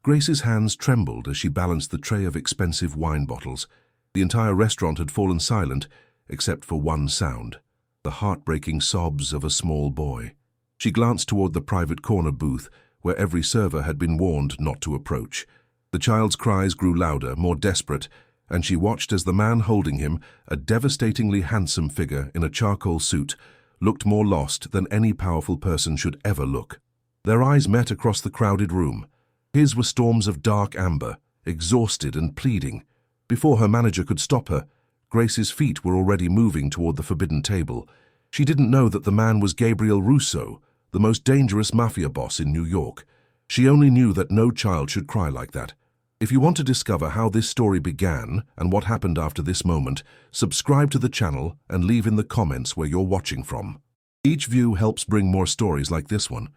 Grace's hands trembled as she balanced the tray of expensive wine bottles. The entire restaurant had fallen silent, except for one sound, the heartbreaking sobs of a small boy. She glanced toward the private corner booth, where every server had been warned not to approach. The child's cries grew louder, more desperate, and she watched as the man holding him, a devastatingly handsome figure in a charcoal suit, looked more lost than any powerful person should ever look. Their eyes met across the crowded room. His were storms of dark amber, exhausted and pleading. Before her manager could stop her, Grace's feet were already moving toward the forbidden table. She didn't know that the man was Gabriel Russo, the most dangerous mafia boss in New York. She only knew that no child should cry like that. If you want to discover how this story began and what happened after this moment, subscribe to the channel and leave in the comments where you're watching from. Each view helps bring more stories like this one.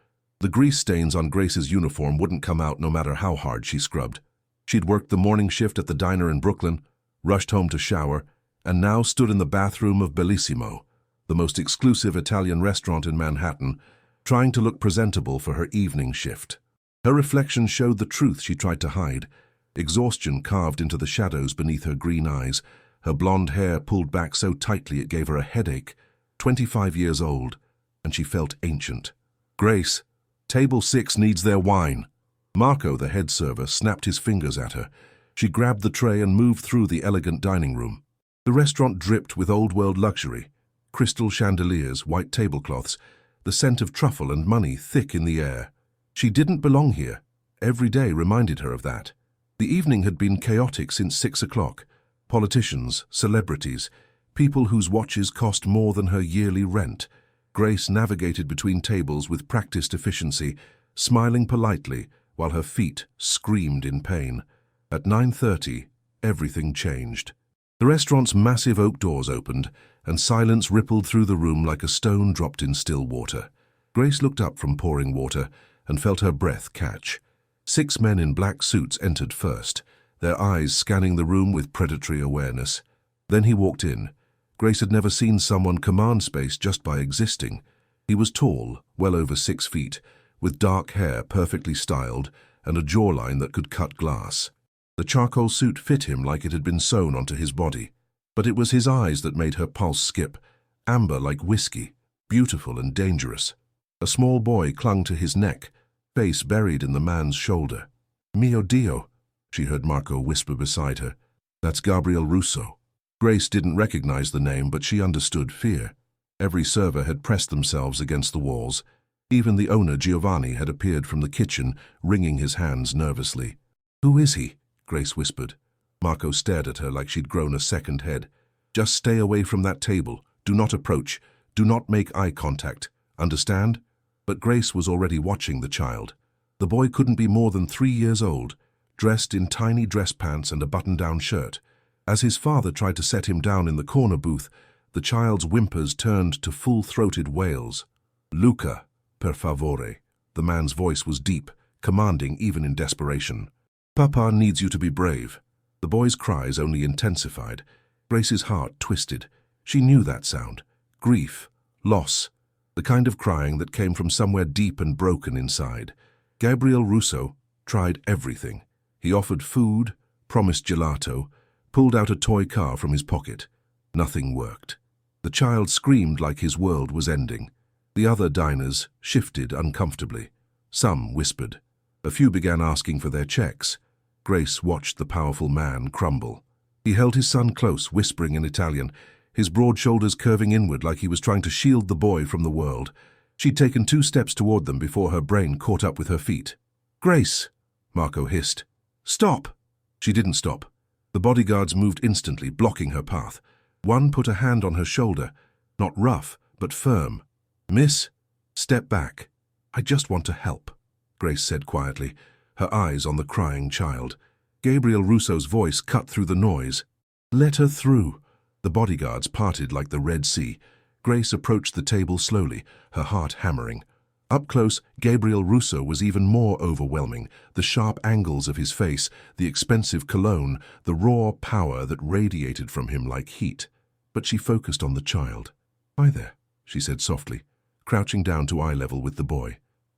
The grease stains on Grace's uniform wouldn't come out no matter how hard she scrubbed. She'd worked the morning shift at the diner in Brooklyn, rushed home to shower, and now stood in the bathroom of Bellissimo, the most exclusive Italian restaurant in Manhattan, trying to look presentable for her evening shift. Her reflection showed the truth she tried to hide. Exhaustion carved into the shadows beneath her green eyes, her blonde hair pulled back so tightly it gave her a headache. 25 years old, and she felt ancient. "Grace, table 6 needs their wine." Marco, the head server, snapped his fingers at her. She grabbed the tray and moved through the elegant dining room. The restaurant dripped with old-world luxury. Crystal chandeliers, white tablecloths, the scent of truffle and money thick in the air. She didn't belong here. Every day reminded her of that. The evening had been chaotic since 6 o'clock. Politicians, celebrities, people whose watches cost more than her yearly rent. Grace navigated between tables with practiced efficiency, smiling politely while her feet screamed in pain. At 9:30, everything changed. The restaurant's massive oak doors opened, and silence rippled through the room like a stone dropped in still water. Grace looked up from pouring water and felt her breath catch. 6 men in black suits entered first, their eyes scanning the room with predatory awareness. Then he walked in. Grace had never seen someone command space just by existing. He was tall, well over 6 feet, with dark hair perfectly styled and a jawline that could cut glass. The charcoal suit fit him like it had been sewn onto his body. But it was his eyes that made her pulse skip, amber like whiskey, beautiful and dangerous. A small boy clung to his neck, face buried in the man's shoulder. "Mio Dio," she heard Marco whisper beside her. "That's Gabriel Russo." Grace didn't recognize the name, but she understood fear. Every server had pressed themselves against the walls. Even the owner, Giovanni, had appeared from the kitchen, wringing his hands nervously. "Who is he?" Grace whispered. Marco stared at her like she'd grown a second head. "Just stay away from that table. Do not approach. Do not make eye contact. Understand?" But Grace was already watching the child. The boy couldn't be more than 3 years old, dressed in tiny dress pants and a button-down shirt. As his father tried to set him down in the corner booth, the child's whimpers turned to full-throated wails. "Luca, per favore." The man's voice was deep, commanding even in desperation. "Papa needs you to be brave." The boy's cries only intensified. Grace's heart twisted. She knew that sound. Grief, loss, the kind of crying that came from somewhere deep and broken inside. Gabriel Russo tried everything. He offered food, promised gelato, pulled out a toy car from his pocket. Nothing worked. The child screamed like his world was ending. The other diners shifted uncomfortably. Some whispered. A few began asking for their checks. Grace watched the powerful man crumble. He held his son close, whispering in Italian, his broad shoulders curving inward like he was trying to shield the boy from the world. She'd taken 2 steps toward them before her brain caught up with her feet. "Grace!" Marco hissed. "Stop!" She didn't stop. The bodyguards moved instantly, blocking her path. One put a hand on her shoulder, not rough, but firm. "Miss, step back. I just want to help," Grace said quietly, her eyes on the crying child. Gabriel Russo's voice cut through the noise. "Let her through." The bodyguards parted like the Red Sea. Grace approached the table slowly, her heart hammering. Up close, Gabriel Russo was even more overwhelming. The sharp angles of his face, the expensive cologne, the raw power that radiated from him like heat. But she focused on the child. "Hi there," she said softly, crouching down to eye level with the boy.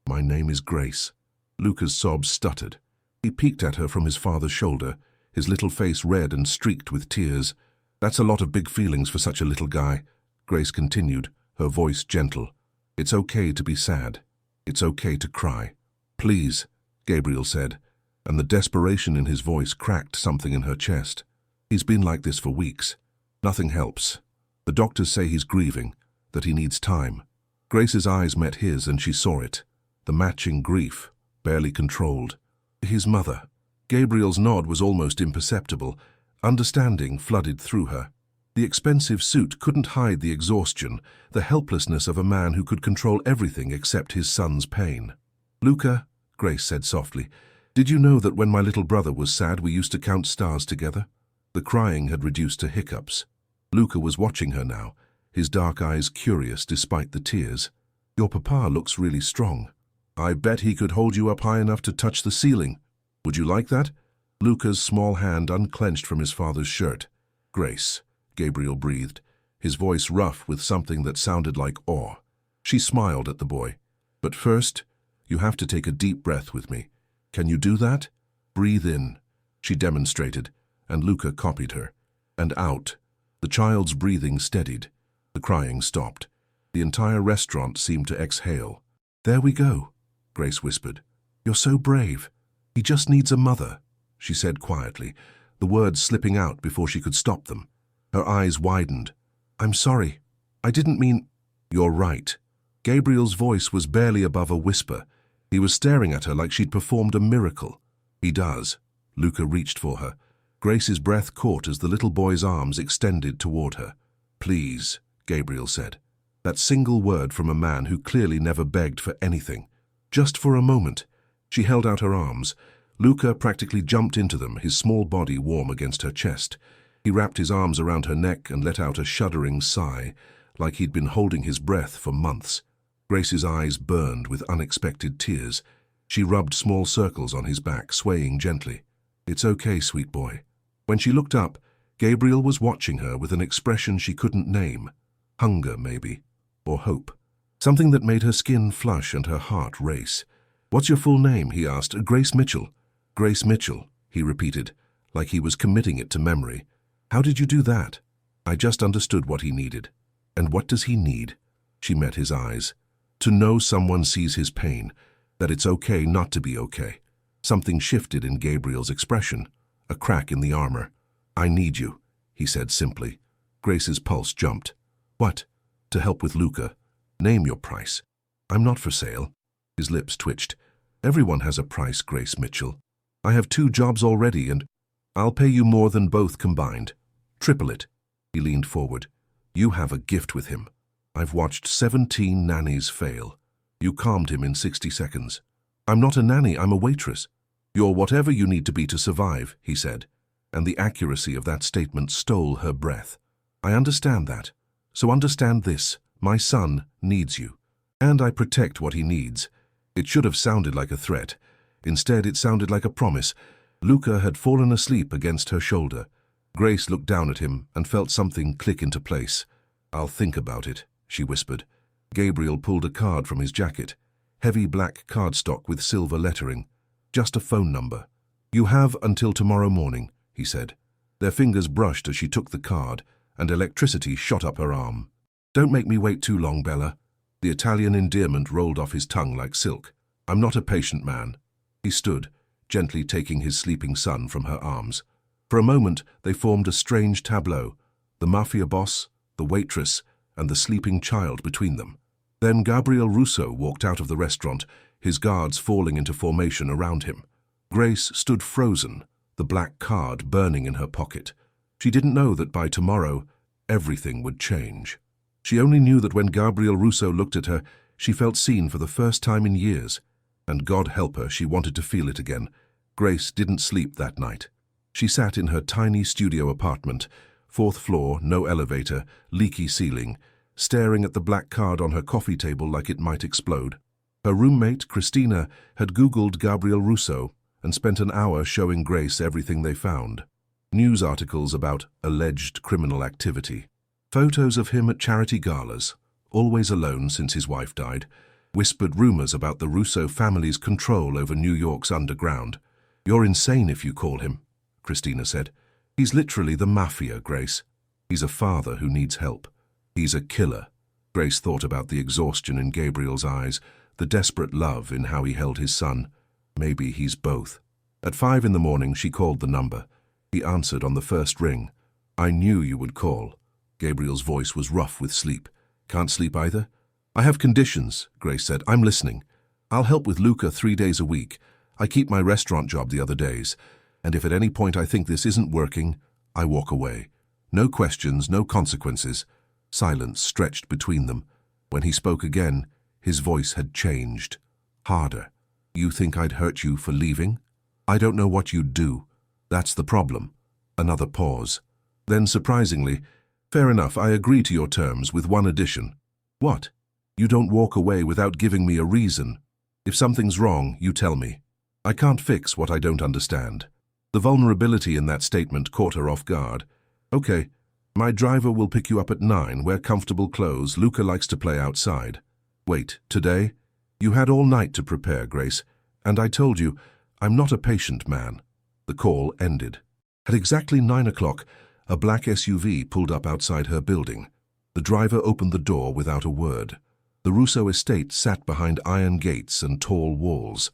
"My name is Grace." Luca's sobs stuttered. He peeked at her from his father's shoulder, his little face red and streaked with tears. "That's a lot of big feelings for such a little guy," Grace continued, her voice gentle. "It's okay to be sad. It's okay to cry." "Please," Gabriel said, and the desperation in his voice cracked something in her chest. "He's been like this for weeks. Nothing helps. The doctors say he's grieving, that he needs time." Grace's eyes met his and she saw it, the matching grief, barely controlled. His mother. Gabriel's nod was almost imperceptible. Understanding flooded through her. The expensive suit couldn't hide the exhaustion, the helplessness of a man who could control everything except his son's pain. "Luca," Grace said softly, "did you know that when my little brother was sad we used to count stars together?" The crying had reduced to hiccups. Luca was watching her now, his dark eyes curious despite the tears. "Your papa looks really strong. I bet he could hold you up high enough to touch the ceiling. Would you like that?" Luca's small hand unclenched from his father's shirt. "Grace," Gabriel breathed, his voice rough with something that sounded like awe. She smiled at the boy. "But first, you have to take a deep breath with me. Can you do that? Breathe in." She demonstrated, and Luca copied her. And out. The child's breathing steadied. The crying stopped. The entire restaurant seemed to exhale. "There we go," Grace whispered. "You're so brave. He just needs a mother," she said quietly, the words slipping out before she could stop them. Her eyes widened. "I'm sorry. I didn't mean—" "You're right." Gabriel's voice was barely above a whisper. He was staring at her like she'd performed a miracle. "He does." Luca reached for her. Grace's breath caught as the little boy's arms extended toward her. "Please," Gabriel said. That single word from a man who clearly never begged for anything. Just for a moment. She held out her arms. Luca practically jumped into them, his small body warm against her chest. He wrapped his arms around her neck and let out a shuddering sigh, like he'd been holding his breath for months. Grace's eyes burned with unexpected tears. She rubbed small circles on his back, swaying gently. "It's okay, sweet boy." When she looked up, Gabriel was watching her with an expression she couldn't name. Hunger, maybe, or hope. Something that made her skin flush and her heart race. "What's your full name?" he asked. "Grace Mitchell." "Grace Mitchell," he repeated, like he was committing it to memory. "How did you do that?" "I just understood what he needed." "And what does he need?" She met his eyes. "To know someone sees his pain, that it's okay not to be okay." Something shifted in Gabriel's expression, a crack in the armor. "I need you," he said simply. Grace's pulse jumped. "What?" "To help with Luca. Name your price." "I'm not for sale." His lips twitched. "Everyone has a price, Grace Mitchell. I have 2 jobs already and I'll pay you more than both combined. Triple it." He leaned forward. "You have a gift with him. I've watched 17 nannies fail. You calmed him in 60 seconds. "I'm not a nanny, I'm a waitress." "You're whatever you need to be to survive," he said, and the accuracy of that statement stole her breath. "I understand that. So understand this. My son needs you. And I protect what he needs." It should have sounded like a threat. Instead, it sounded like a promise. Luca had fallen asleep against her shoulder. Grace looked down at him and felt something click into place. "I'll think about it," she whispered. Gabriel pulled a card from his jacket. Heavy black cardstock with silver lettering. "Just a phone number." "You have until tomorrow morning," he said. Their fingers brushed as she took the card, and electricity shot up her arm. "Don't make me wait too long, Bella." The Italian endearment rolled off his tongue like silk. "I'm not a patient man." He stood, gently taking his sleeping son from her arms. For a moment, they formed a strange tableau, the Mafia boss, the waitress, and the sleeping child between them. Then Gabriel Russo walked out of the restaurant, his guards falling into formation around him. Grace stood frozen, the black card burning in her pocket. She didn't know that by tomorrow, everything would change. She only knew that when Gabriel Russo looked at her, she felt seen for the first time in years. And God help her, she wanted to feel it again. Grace didn't sleep that night. She sat in her tiny studio apartment, 4th floor, no elevator, leaky ceiling, staring at the black card on her coffee table like it might explode. Her roommate, Christina, had Googled Gabriel Russo and spent an hour showing Grace everything they found. News articles about alleged criminal activity. Photos of him at charity galas, always alone since his wife died. Whispered rumors about the Russo family's control over New York's underground. You're insane if you call him, Christina said. He's literally the Mafia, Grace. He's a father who needs help. He's a killer. Grace thought about the exhaustion in Gabriel's eyes, the desperate love in how he held his son. Maybe he's both. At 5 in the morning, she called the number. He answered on the first ring. I knew you would call. Gabriel's voice was rough with sleep. Can't sleep either? I have conditions, Grace said. I'm listening. I'll help with Luca 3 days a week. I keep my restaurant job the other days. And if at any point I think this isn't working, I walk away. No questions, no consequences. Silence stretched between them. When he spoke again, his voice had changed. Harder. You think I'd hurt you for leaving? I don't know what you'd do. That's the problem. Another pause. Then, surprisingly, fair enough, I agree to your terms with one addition. What? You don't walk away without giving me a reason. If something's wrong, you tell me. I can't fix what I don't understand. The vulnerability in that statement caught her off guard. Okay, my driver will pick you up at 9, wear comfortable clothes, Luca likes to play outside. Wait, today? You had all night to prepare, Grace, and I told you, I'm not a patient man. The call ended. At exactly 9 o'clock, a black SUV pulled up outside her building. The driver opened the door without a word. The Russo estate sat behind iron gates and tall walls.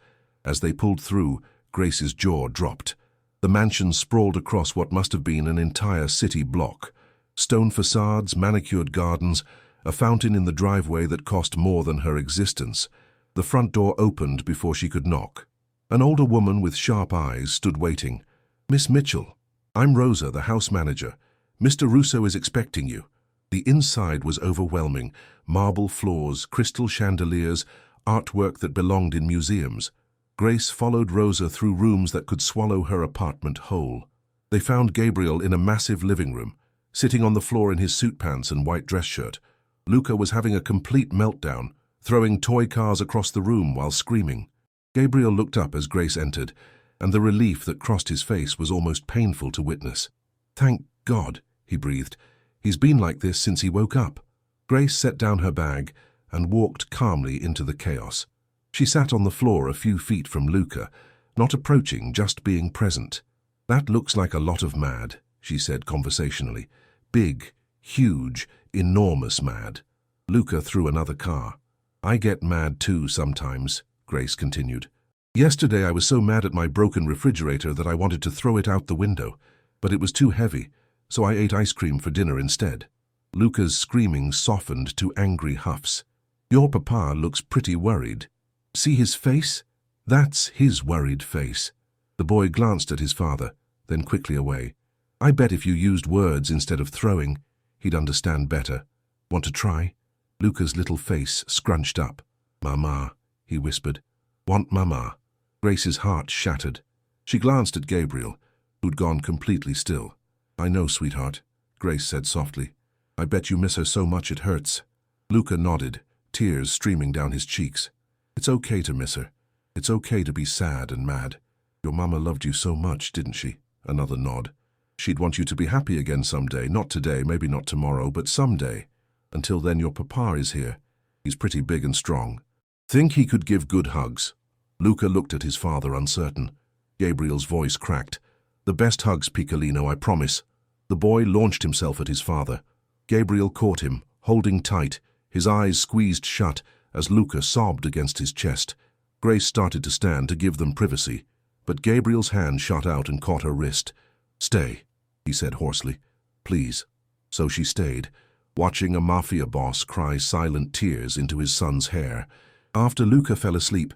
As they pulled through, Grace's jaw dropped. The mansion sprawled across what must have been an entire city block. Stone facades, manicured gardens, a fountain in the driveway that cost more than her existence. The front door opened before she could knock. An older woman with sharp eyes stood waiting. Miss Mitchell, I'm Rosa, the house manager. Mr. Russo is expecting you. The inside was overwhelming. Marble floors, crystal chandeliers, artwork that belonged in museums. Grace followed Rosa through rooms that could swallow her apartment whole. They found Gabriel in a massive living room, sitting on the floor in his suit pants and white dress shirt. Luca was having a complete meltdown, throwing toy cars across the room while screaming. Gabriel looked up as Grace entered, and the relief that crossed his face was almost painful to witness. Thank God, he breathed. He's been like this since he woke up. Grace set down her bag and walked calmly into the chaos. She sat on the floor a few feet from Luca, not approaching, just being present. That looks like a lot of mad, she said conversationally. Big, huge, enormous mad. Luca threw another car. I get mad too sometimes, Grace continued. Yesterday I was so mad at my broken refrigerator that I wanted to throw it out the window, but it was too heavy, so I ate ice cream for dinner instead. Luca's screaming softened to angry huffs. Your papa looks pretty worried. See his face? That's his worried face. The boy glanced at his father, then quickly away. I bet if you used words instead of throwing, he'd understand better. Want to try? Luca's little face scrunched up. Mama, he whispered. Want mama? Grace's heart shattered. She glanced at Gabriel, who'd gone completely still. I know, sweetheart, Grace said softly. I bet you miss her so much it hurts. Luca nodded, tears streaming down his cheeks. It's okay to miss her. It's okay to be sad and mad. Your mama loved you so much, didn't she? Another nod. She'd want you to be happy again someday, not today, maybe not tomorrow, but someday. Until then, your papa is here. He's pretty big and strong. Think he could give good hugs? Luca looked at his father, uncertain. Gabriel's voice cracked. The best hugs, Piccolino, I promise. The boy launched himself at his father. Gabriel caught him, holding tight, his eyes squeezed shut as Luca sobbed against his chest. Grace started to stand to give them privacy, but Gabriel's hand shot out and caught her wrist. Stay, he said hoarsely. Please. So she stayed, watching a Mafia boss cry silent tears into his son's hair. After Luca fell asleep,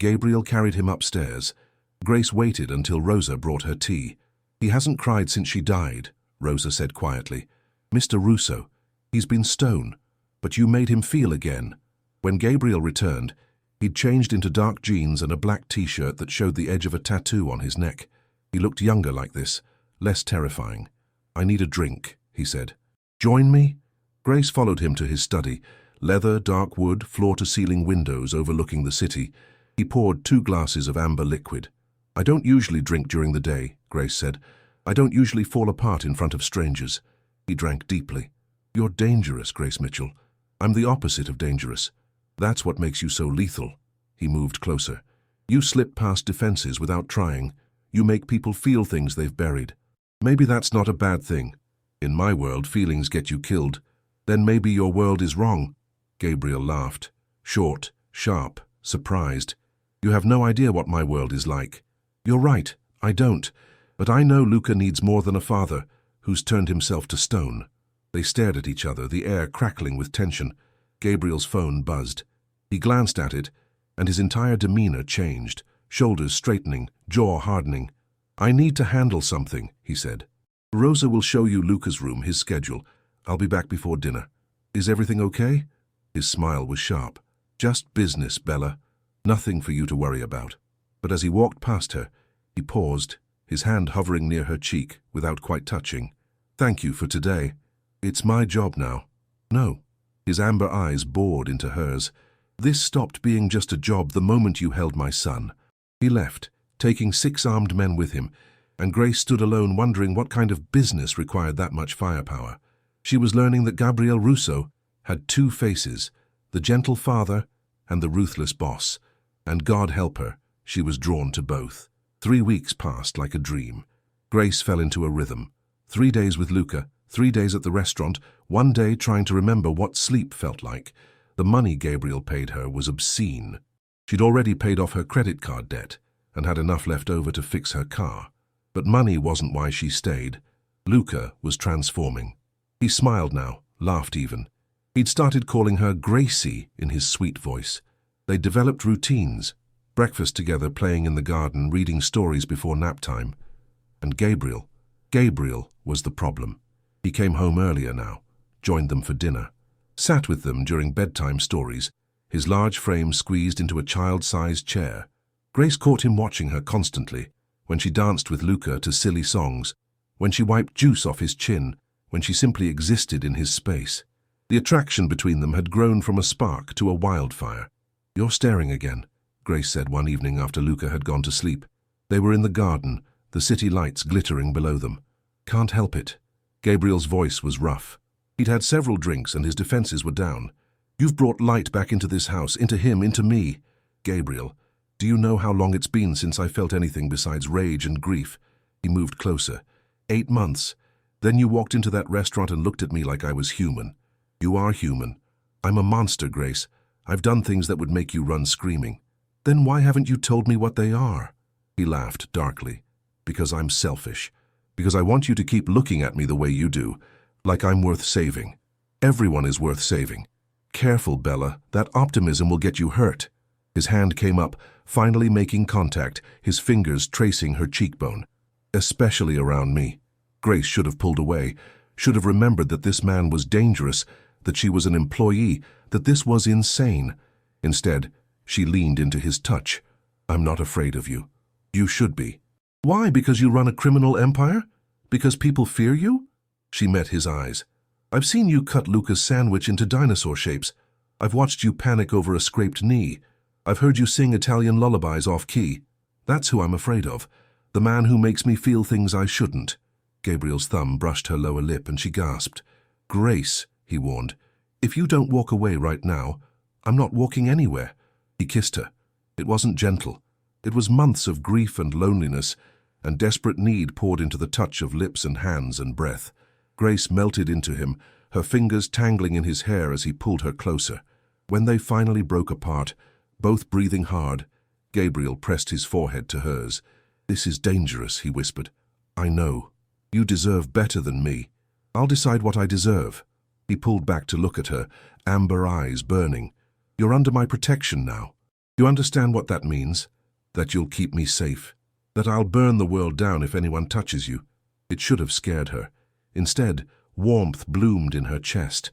Gabriel carried him upstairs. Grace waited until Rosa brought her tea. He hasn't cried since she died, Rosa said quietly. Mr. Russo, he's been stone, but you made him feel again. When Gabriel returned, he'd changed into dark jeans and a black t-shirt that showed the edge of a tattoo on his neck. He looked younger like this, less terrifying. I need a drink, he said. Join me? Grace followed him to his study. Leather, dark wood, floor-to-ceiling windows overlooking the city. He poured 2 glasses of amber liquid. I don't usually drink during the day, Grace said. I don't usually fall apart in front of strangers. He drank deeply. You're dangerous, Grace Mitchell. I'm the opposite of dangerous. That's what makes you so lethal. He moved closer. You slip past defenses without trying. You make people feel things they've buried. Maybe that's not a bad thing. In my world, feelings get you killed. Then maybe your world is wrong. Gabriel laughed. Short, sharp, surprised. You have no idea what my world is like. You're right, I don't. But I know Luca needs more than a father who's turned himself to stone. They stared at each other, the air crackling with tension. Gabriel's phone buzzed. He glanced at it, and his entire demeanor changed, shoulders straightening, jaw hardening. I need to handle something, he said. Rosa will show you Luca's room, his schedule. I'll be back before dinner. Is everything okay? His smile was sharp. Just business, Bella. Nothing for you to worry about. But as he walked past her, he paused, his hand hovering near her cheek without quite touching. Thank you for today. It's my job now. No. His amber eyes bored into hers. This stopped being just a job the moment you held my son. He left, taking 6 armed men with him, and Grace stood alone wondering what kind of business required that much firepower. She was learning that Gabriel Russo had 2 faces, the gentle father and the ruthless boss, and God help her, she was drawn to both. 3 weeks passed like a dream. Grace fell into a rhythm. 3 days with Luca, 3 days at the restaurant, 1 day trying to remember what sleep felt like. The money Gabriel paid her was obscene. She'd already paid off her credit card debt and had enough left over to fix her car. But money wasn't why she stayed. Luca was transforming. He smiled now, laughed even. He'd started calling her Gracie in his sweet voice. They'd developed routines, breakfast together, playing in the garden, reading stories before nap time. And Gabriel was the problem. He came home earlier now, joined them for dinner, sat with them during bedtime stories, his large frame squeezed into a child-sized chair. Grace caught him watching her constantly, when she danced with Luca to silly songs, when she wiped juice off his chin, when she simply existed in his space. The attraction between them had grown from a spark to a wildfire. You're staring again, Grace said one evening after Luca had gone to sleep. They were in the garden, the city lights glittering below them. Can't help it. Gabriel's voice was rough. He'd had several drinks and his defenses were down. You've brought light back into this house, into him, into me. Gabriel, do you know how long it's been since I felt anything besides rage and grief? He moved closer. 8 months. Then you walked into that restaurant and looked at me like I was human. You are human. I'm a monster, Grace. I've done things that would make you run screaming. Then why haven't you told me what they are? He laughed darkly. Because I'm selfish. Because I want you to keep looking at me the way you do, like I'm worth saving. Everyone is worth saving. Careful, Bella, that optimism will get you hurt. His hand came up, finally making contact, his fingers tracing her cheekbone. Especially around me. Grace should have pulled away, should have remembered that this man was dangerous, that she was an employee, that this was insane. Instead, she leaned into his touch. I'm not afraid of you. You should be. Why? Because you run a criminal empire? Because people fear you? She met his eyes. I've seen you cut Luca's sandwich into dinosaur shapes. I've watched you panic over a scraped knee. I've heard you sing Italian lullabies off-key. That's who I'm afraid of. The man who makes me feel things I shouldn't. Gabriel's thumb brushed her lower lip and she gasped. Grace, he warned, if you don't walk away right now, I'm not walking anywhere. He kissed her. It wasn't gentle. It was months of grief and loneliness, and desperate need poured into the touch of lips and hands and breath. Grace melted into him, her fingers tangling in his hair as he pulled her closer. When they finally broke apart, both breathing hard, Gabriel pressed his forehead to hers. This is dangerous, he whispered. I know. You deserve better than me. I'll decide what I deserve. He pulled back to look at her, amber eyes burning. You're under my protection now. You understand what that means? That you'll keep me safe. That I'll burn the world down if anyone touches you. It should have scared her. Instead, warmth bloomed in her chest.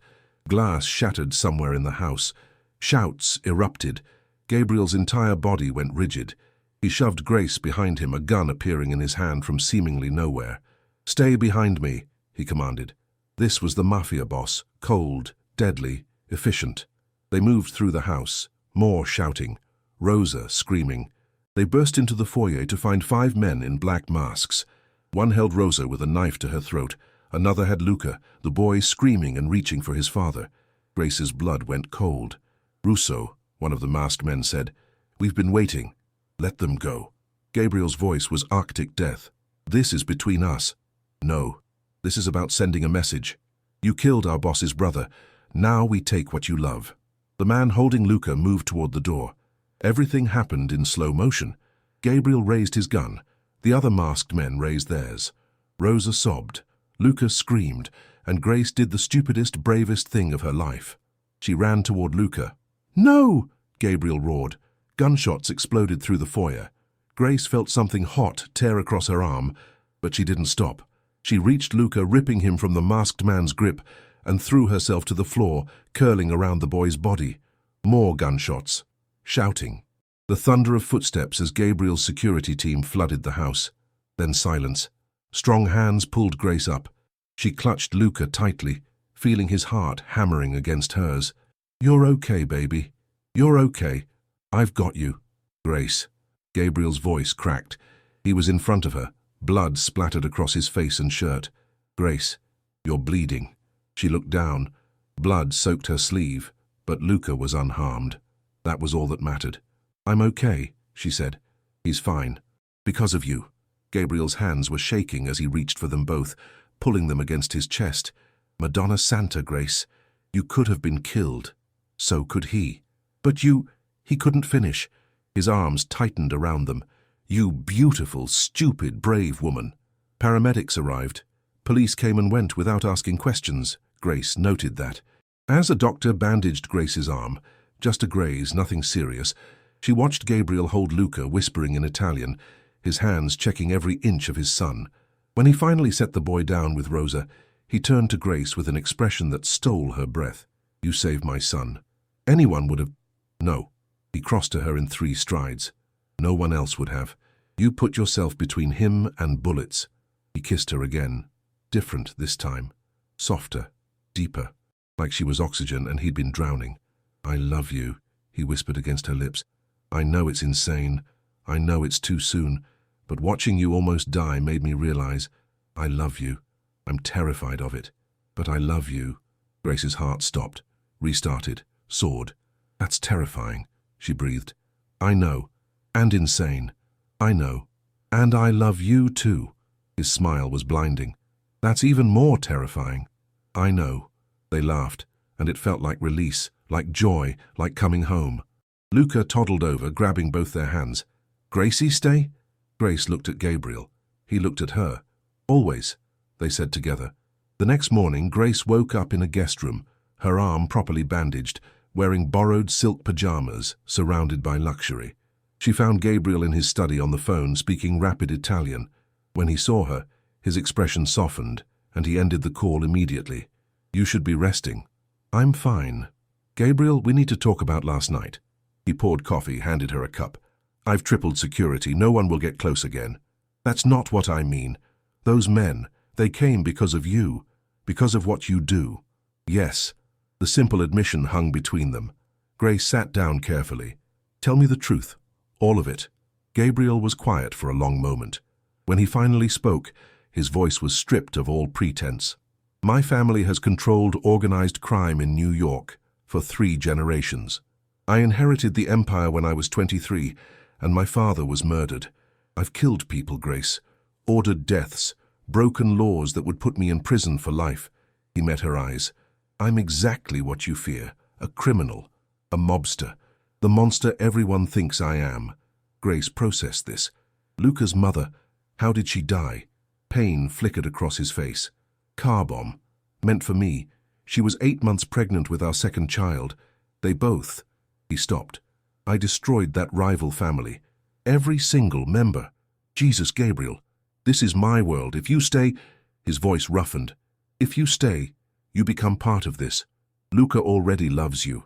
Glass shattered somewhere in the house. Shouts erupted. Gabriel's entire body went rigid. He shoved Grace behind him, a gun appearing in his hand from seemingly nowhere. Stay behind me, he commanded. This was the Mafia boss, cold, deadly, efficient. They moved through the house, more shouting, Rosa screaming. They burst into the foyer to find 5 men in black masks. One held Rosa with a knife to her throat. Another had Luca, the boy screaming and reaching for his father. Grace's blood went cold. Russo, one of the masked men, said, We've been waiting. Let them go. Gabriel's voice was Arctic death. This is between us. No. This is about sending a message. You killed our boss's brother. Now we take what you love. The man holding Luca moved toward the door. Everything happened in slow motion. Gabriel raised his gun. The other masked men raised theirs. Rosa sobbed. Luca screamed, and Grace did the stupidest, bravest thing of her life. She ran toward Luca. "No!" Gabriel roared. Gunshots exploded through the foyer. Grace felt something hot tear across her arm, but she didn't stop. She reached Luca, ripping him from the masked man's grip, and threw herself to the floor, curling around the boy's body. More gunshots. Shouting. The thunder of footsteps as Gabriel's security team flooded the house. Then silence. Strong hands pulled Grace up. She clutched Luca tightly, feeling his heart hammering against hers. "You're okay, baby. You're okay. I've got you." "Grace." Gabriel's voice cracked. He was in front of her. Blood splattered across his face and shirt. "Grace, you're bleeding." She looked down. Blood soaked her sleeve, but Luca was unharmed. That was all that mattered. "I'm okay," she said. "He's fine. Because of you." Gabriel's hands were shaking as he reached for them both, pulling them against his chest. "Madonna Santa, Grace. You could have been killed. So could he." "But you—" He couldn't finish. His arms tightened around them. "You beautiful, stupid, brave woman." Paramedics arrived. Police came and went without asking questions. Grace noted that. As a doctor bandaged Grace's arm, just a graze, nothing serious, she watched Gabriel hold Luca, whispering in Italian, his hands checking every inch of his son. When he finally set the boy down with Rosa, he turned to Grace with an expression that stole her breath. "You saved my son. Anyone would have—" "No." He crossed to her in 3 strides. "No one else would have. You put yourself between him and bullets." He kissed her again. Different this time. Softer. Deeper. Like she was oxygen and he'd been drowning. "I love you," he whispered against her lips. "I know it's insane. I know it's too soon. But watching you almost die made me realize I love you. I'm terrified of it. But I love you." Grace's heart stopped. Restarted. Soared. "That's terrifying," she breathed. "I know. And insane. I know. And I love you too." His smile was blinding. "That's even more terrifying." "I know." They laughed, and it felt like release, like joy, like coming home. Luca toddled over, grabbing both their hands. "Gracie stay?" Grace looked at Gabriel. He looked at her. "Always," they said together. The next morning, Grace woke up in a guest room, her arm properly bandaged, wearing borrowed silk pajamas, surrounded by luxury. She found Gabriel in his study on the phone, speaking rapid Italian. When he saw her, his expression softened, and he ended the call immediately. "You should be resting." "I'm fine." "Gabriel, we need to talk about last night." He poured coffee, handed her a cup. "I've tripled security. No one will get close again." "That's not what I mean. Those men, they came because of you, because of what you do." "Yes." The simple admission hung between them. Grace sat down carefully. "Tell me the truth. All of it." Gabriel was quiet for a long moment. When he finally spoke, his voice was stripped of all pretense. "My family has controlled organized crime in New York for 3 generations. I inherited the empire when I was 23, and my father was murdered. I've killed people, Grace. Ordered deaths. Broken laws that would put me in prison for life." He met her eyes. "I'm exactly what you fear. A criminal. A mobster. The monster everyone thinks I am." Grace processed this. Luca's mother. How did she die? Pain flickered across his face. "Car bomb. Meant for me. She was 8 months pregnant with our second child. They both—" He stopped. "I destroyed that rival family. Every single member. Jesus, Gabriel. This is my world. If you stay—" His voice roughened. "If you stay, you become part of this. Luca already loves you.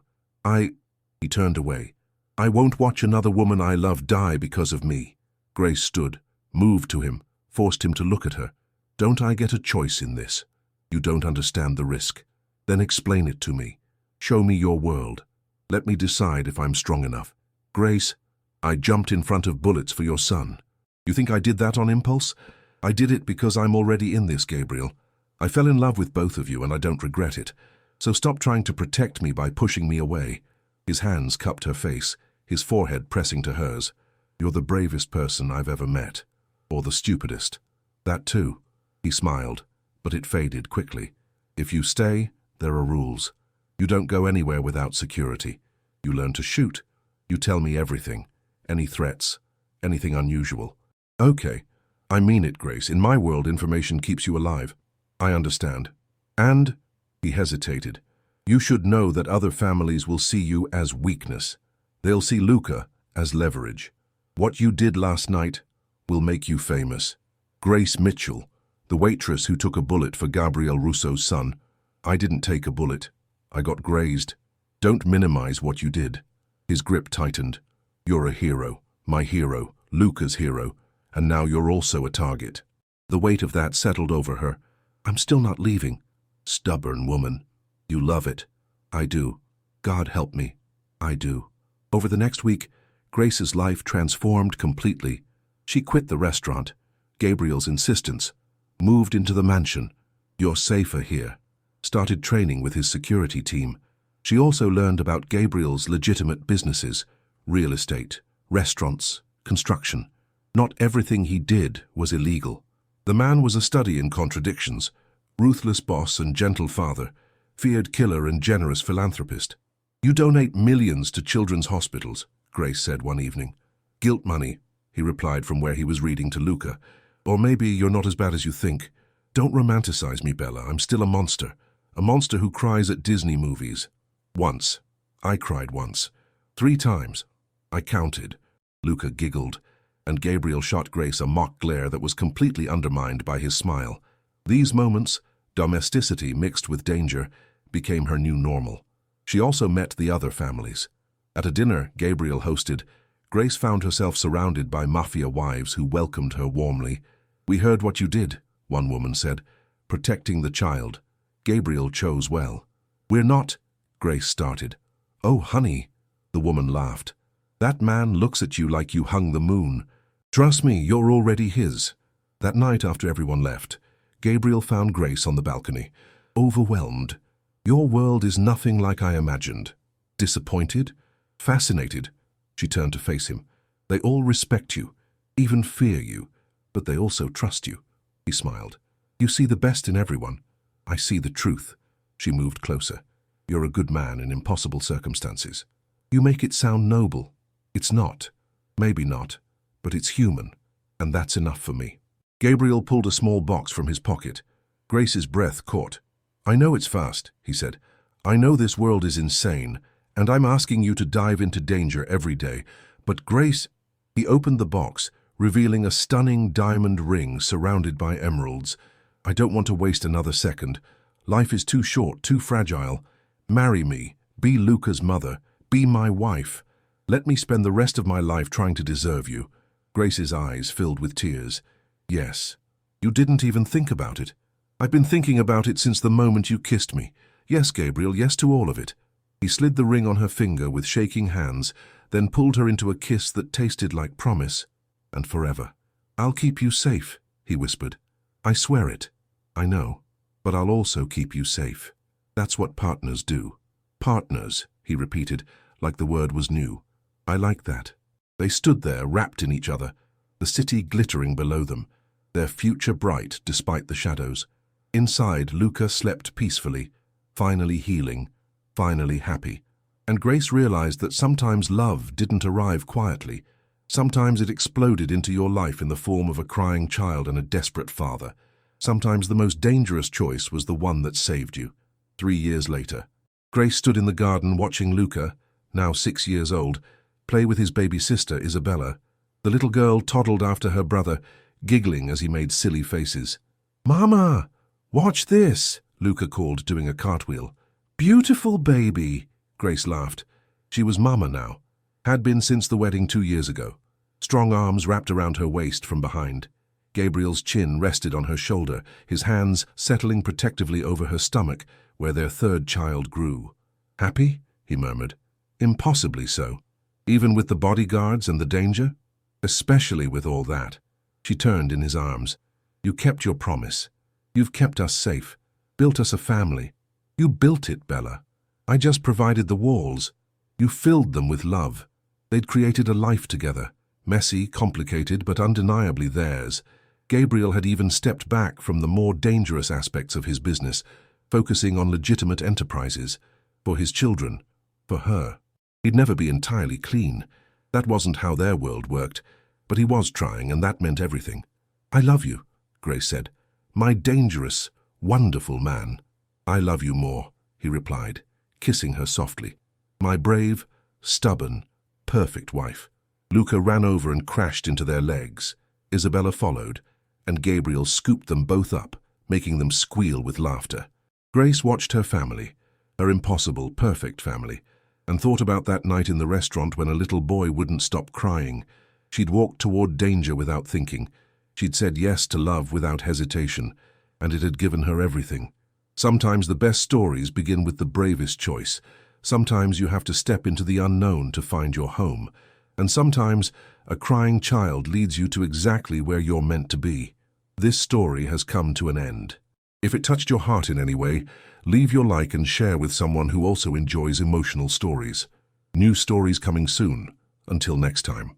He turned away. "I won't watch another woman I love die because of me." Grace stood, moved to him, forced him to look at her. "Don't I get a choice in this? You don't understand the risk. Then explain it to me. Show me your world. Let me decide if I'm strong enough." "Grace, I jumped in front of bullets for your son. You think I did that on impulse? I did it because I'm already in this, Gabriel. I fell in love with both of you and I don't regret it. So stop trying to protect me by pushing me away." His hands cupped her face, his forehead pressing to hers. You're the bravest person I've ever met. Or the stupidest. That too. He smiled, but it faded quickly. If you stay, there are rules. You don't go anywhere without security. You learn to shoot. You tell me everything. Any threats. Anything unusual. Okay. I mean it, Grace. In my world, information keeps you alive. I understand. And, he hesitated, you should know that other families will see you as weakness. They'll see Luca as leverage. What you did last night will make you famous. Grace Mitchell, the waitress who took a bullet for Gabriel Russo's son. I didn't take a bullet. I got grazed. Don't minimize what you did. His grip tightened. You're a hero, my hero, Luca's hero, and now you're also a target. The weight of that settled over her. I'm still not leaving. Stubborn woman. You love it. I do. God help me. I do. Over the next week, Grace's life transformed completely. She quit the restaurant, Gabriel's insistence, moved into the mansion. You're safer here. Started training with his security team. She also learned about Gabriel's legitimate businesses, real estate, restaurants, construction. Not everything he did was illegal. The man was a study in contradictions, ruthless boss and gentle father, feared killer and generous philanthropist. You donate millions to children's hospitals, Grace said one evening. Guilt money, he replied from where he was reading to Luca. Or maybe you're not as bad as you think. Don't romanticize me, Bella. I'm still a monster who cries at Disney movies. Once. I cried once. 3 times. I counted. Luca giggled, and Gabriel shot Grace a mock glare that was completely undermined by his smile. These moments, domesticity mixed with danger, became her new normal. She also met the other families. At a dinner Gabriel hosted, Grace found herself surrounded by Mafia wives who welcomed her warmly. We heard what you did, one woman said, protecting the child. Gabriel chose well. We're not, Grace started. Oh, honey, the woman laughed. That man looks at you like you hung the moon. Trust me, you're already his. That night after everyone left, Gabriel found Grace on the balcony, overwhelmed. Your world is nothing like I imagined. Disappointed? Fascinated? She turned to face him. They all respect you, even fear you, but they also trust you. He smiled. You see the best in everyone. I see the truth. She moved closer. You're a good man in impossible circumstances. You make it sound noble. It's not. Maybe not, but it's human, and that's enough for me. Gabriel pulled a small box from his pocket. Grace's breath caught. I know it's fast, he said. I know this world is insane, and I'm asking you to dive into danger every day. But Grace... He opened the box, revealing a stunning diamond ring surrounded by emeralds. I don't want to waste another second. Life is too short, too fragile. Marry me. Be Luca's mother. Be my wife. Let me spend the rest of my life trying to deserve you. Grace's eyes filled with tears. Yes. You didn't even think about it. I've been thinking about it since the moment you kissed me. Yes, Gabriel, yes to all of it. He slid the ring on her finger with shaking hands, then pulled her into a kiss that tasted like promise. And forever. I'll keep you safe, he whispered. I swear it. I know. But I'll also keep you safe. That's what partners do. Partners, he repeated, like the word was new. I like that. They stood there, wrapped in each other, the city glittering below them, their future bright despite the shadows. Inside, Luca slept peacefully, finally healing, finally happy. And Grace realized that sometimes love didn't arrive quietly. Sometimes it exploded into your life in the form of a crying child and a desperate father. Sometimes the most dangerous choice was the one that saved you. 3 years later, Grace stood in the garden watching Luca, now 6 years old, play with his baby sister, Isabella. The little girl toddled after her brother, giggling as he made silly faces. Mama, watch this, Luca called, doing a cartwheel. Beautiful baby, Grace laughed. She was Mama now, had been since the wedding 2 years ago. Strong arms wrapped around her waist from behind. Gabriel's chin rested on her shoulder, his hands settling protectively over her stomach, where their 3rd child grew. Happy? He murmured. Impossibly so. Even with the bodyguards and the danger? Especially with all that. She turned in his arms. You kept your promise. You've kept us safe, built us a family. You built it, Bella. I just provided the walls. You filled them with love. They'd created a life together. Messy, complicated, but undeniably theirs. Gabriel had even stepped back from the more dangerous aspects of his business, focusing on legitimate enterprises. For his children. For her. He'd never be entirely clean. That wasn't how their world worked. But he was trying, and that meant everything. "I love you," Grace said. "My dangerous, wonderful man." "I love you more," he replied, kissing her softly. "My brave, stubborn, perfect wife." Luca ran over and crashed into their legs. Isabella followed, and Gabriel scooped them both up, making them squeal with laughter. Grace watched her family, her impossible, perfect family, and thought about that night in the restaurant when a little boy wouldn't stop crying. She'd walked toward danger without thinking. She'd said yes to love without hesitation, and it had given her everything. Sometimes the best stories begin with the bravest choice. Sometimes you have to step into the unknown to find your home. And sometimes a crying child leads you to exactly where you're meant to be. This story has come to an end. If it touched your heart in any way, leave your like and share with someone who also enjoys emotional stories. New stories coming soon. Until next time.